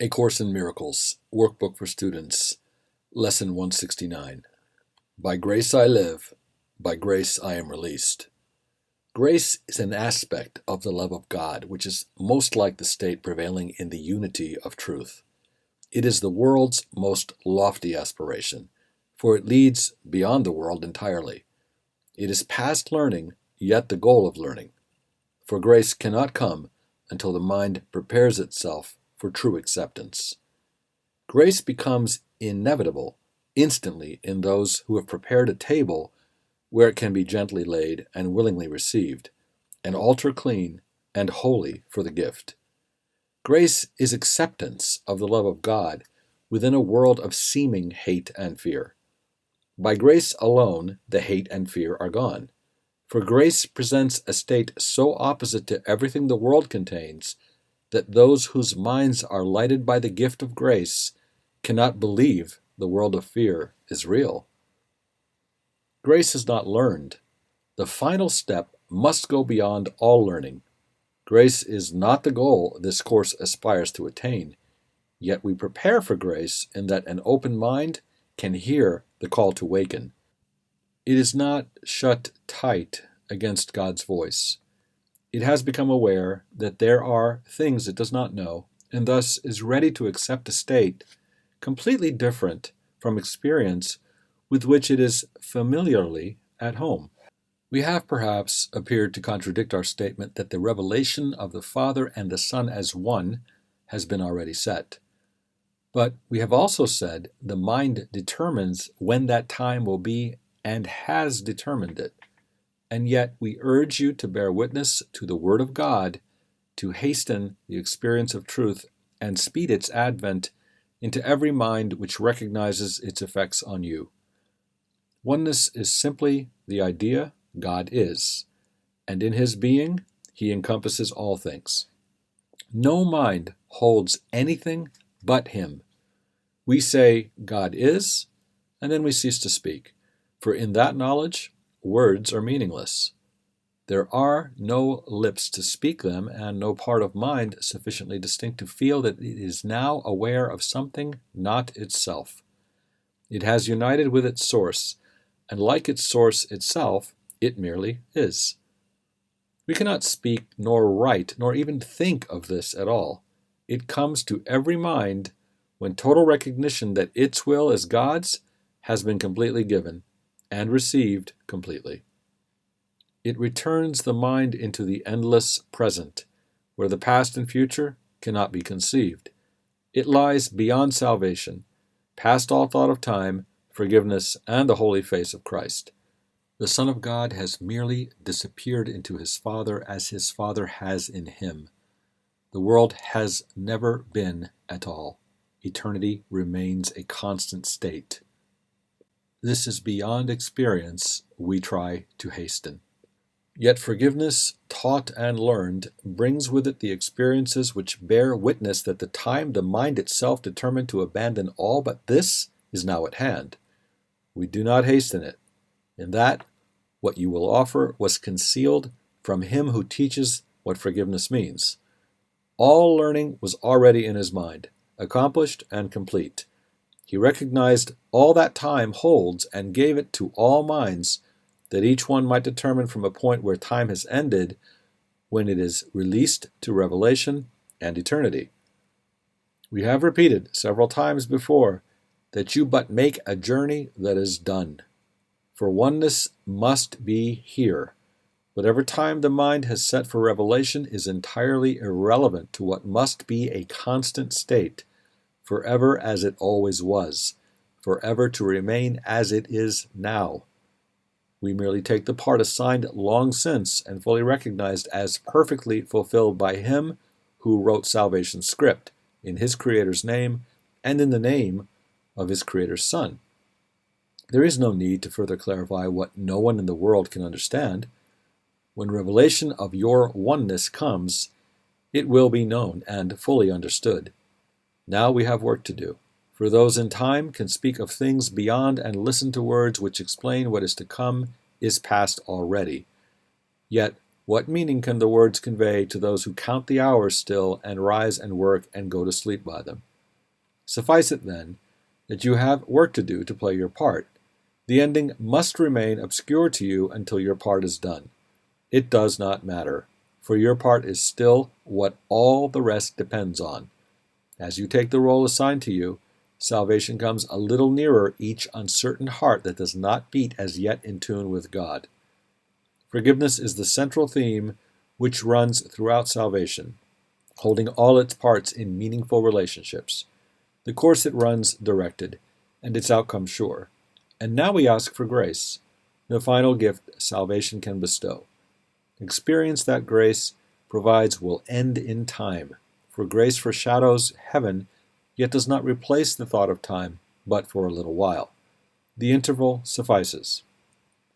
A Course in Miracles, Workbook for Students, Lesson 169. By grace I live, by grace I am released. Grace is an aspect of the love of God, which is most like the state prevailing in the unity of truth. It is the world's most lofty aspiration, for it leads beyond the world entirely. It is past learning, yet the goal of learning. For grace cannot come until the mind prepares itself for true acceptance. Grace becomes inevitable instantly in those who have prepared a table where it can be gently laid and willingly received, an altar clean and holy for the gift. Grace is acceptance of the love of God within a world of seeming hate and fear. By grace alone, the hate and fear are gone. For grace presents a state so opposite to everything the world contains that those whose minds are lighted by the gift of grace cannot believe the world of fear is real. Grace is not learned. The final step must go beyond all learning. Grace is not the goal this course aspires to attain, yet we prepare for grace in that an open mind can hear the call to waken. It is not shut tight against God's voice. It has become aware that there are things it does not know, and thus is ready to accept a state completely different from experience with which it is familiarly at home. We have perhaps appeared to contradict our statement that the revelation of the Father and the Son as one has been already set. But we have also said the mind determines when that time will be and has determined it. And yet we urge you to bear witness to the Word of God, to hasten the experience of truth and speed its advent into every mind which recognizes its effects on you. Oneness is simply the idea God is, and in His being, He encompasses all things. No mind holds anything but Him. We say God is, and then we cease to speak, for in that knowledge, words are meaningless. There are no lips to speak them, and no part of mind sufficiently distinct to feel that it is now aware of something not itself. It has united with its source, and like its source itself, it merely is. We cannot speak, nor write, nor even think of this at all. It comes to every mind when total recognition that its will as God's has been completely given and received completely. It returns the mind into the endless present, where the past and future cannot be conceived. It lies beyond salvation, past all thought of time, forgiveness, and the holy face of Christ. The Son of God has merely disappeared into His Father as His Father has in Him. The world has never been at all. Eternity remains a constant state. This is beyond experience we try to hasten. Yet forgiveness, taught and learned, brings with it the experiences which bear witness that the time the mind itself determined to abandon all but this is now at hand. We do not hasten it. In that, what you will offer was concealed from Him who teaches what forgiveness means. All learning was already in His mind, accomplished and complete. He recognized all that time holds and gave it to all minds, that each one might determine from a point where time has ended, when it is released to revelation and eternity. We have repeated several times before that you but make a journey that is done. For oneness must be here. Whatever time the mind has set for revelation is entirely irrelevant to what must be a constant state, forever as it always was, forever to remain as it is now. We merely take the part assigned long since and fully recognized as perfectly fulfilled by Him who wrote salvation's script, in His Creator's name and in the name of His Creator's Son. There is no need to further clarify what no one in the world can understand. When revelation of your oneness comes, it will be known and fully understood. Now we have work to do, for those in time can speak of things beyond and listen to words which explain what is to come is past already. Yet, what meaning can the words convey to those who count the hours still and rise and work and go to sleep by them? Suffice it, then, that you have work to do to play your part. The ending must remain obscure to you until your part is done. It does not matter, for your part is still what all the rest depends on. As you take the role assigned to you, salvation comes a little nearer each uncertain heart that does not beat as yet in tune with God. Forgiveness is the central theme which runs throughout salvation, holding all its parts in meaningful relationships. The course it runs directed, and its outcome sure. And now we ask for grace, the final gift salvation can bestow. Experience that grace provides will end in time, for grace foreshadows heaven, yet does not replace the thought of time, but for a little while. The interval suffices.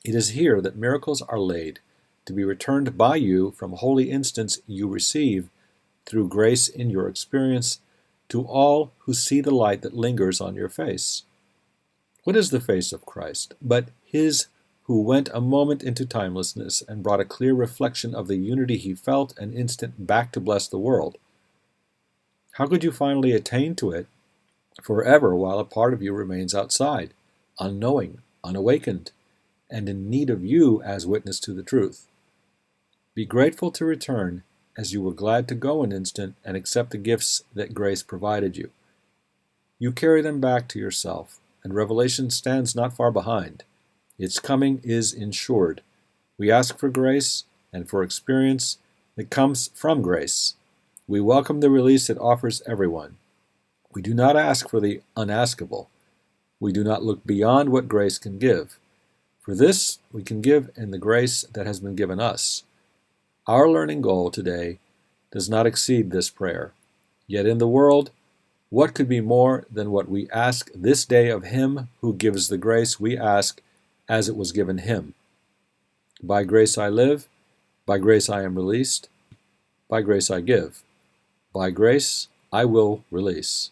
It is here that miracles are laid, to be returned by you from holy instance you receive through grace in your experience to all who see the light that lingers on your face. What is the face of Christ but His who went a moment into timelessness and brought a clear reflection of the unity He felt an instant back to bless the world? How could you finally attain to it forever while a part of you remains outside, unknowing, unawakened, and in need of you as witness to the truth? Be grateful to return, as you were glad to go an instant and accept the gifts that grace provided you. You carry them back to yourself, and revelation stands not far behind. Its coming is ensured. We ask for grace and for experience that comes from grace. We welcome the release it offers everyone. We do not ask for the unaskable. We do not look beyond what grace can give. For this, we can give in the grace that has been given us. Our learning goal today does not exceed this prayer. Yet in the world, what could be more than what we ask this day of Him who gives the grace we ask as it was given Him? By grace I live, by grace I am released, by grace I give, by grace I will release.